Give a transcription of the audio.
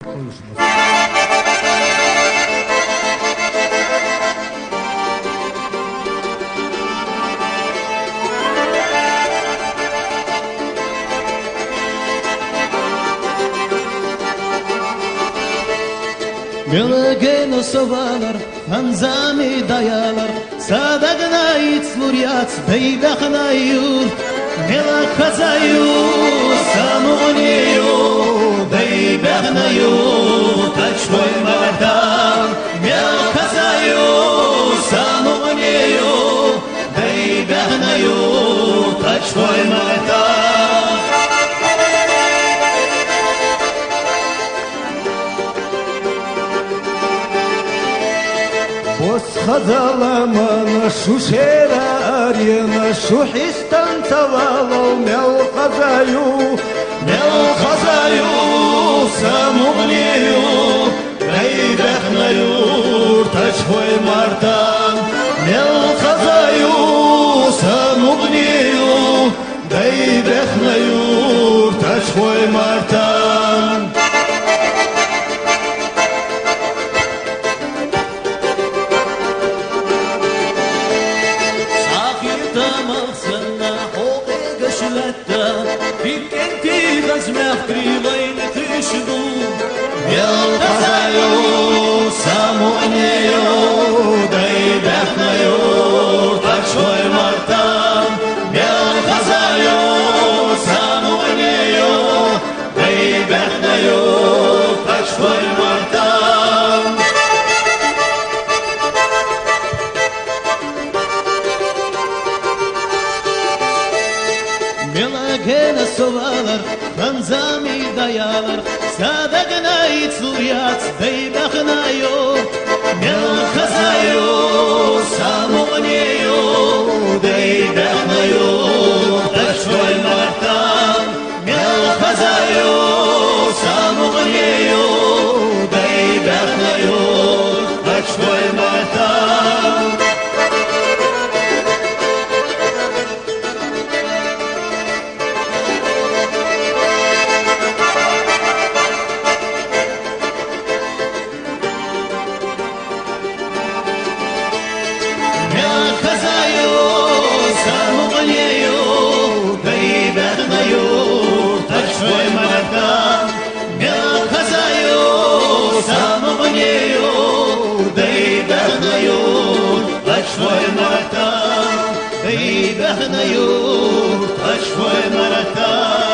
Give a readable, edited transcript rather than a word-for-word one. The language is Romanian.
Konuşması. Mülgün sobalar, hanzami dayalar, sadagna itsluriyat, beydakna yurt, mela kazayu, samuniyu, beydakna yurt, açkoy mağdan, mela kazayu, samuniyu, beydakna yurt, açkoy mağdan. خزالمنا شو شرارينا شو حستان توالو ميو خزايو سامونيو بيدخنا يور تشوي مرتان ميو خزايو سامونيو بيدخنا يور تشوي مرتان Sovalar, hanzami dayalar, sadagna itsluyat, beydakna yurt, mel khazayo, samuniyo, beydakna yurt, ashkoy martan, mel khazayo, samuniyo, beydakna yurt, ashkoy martan. بيدخنا يور أشوي مرتان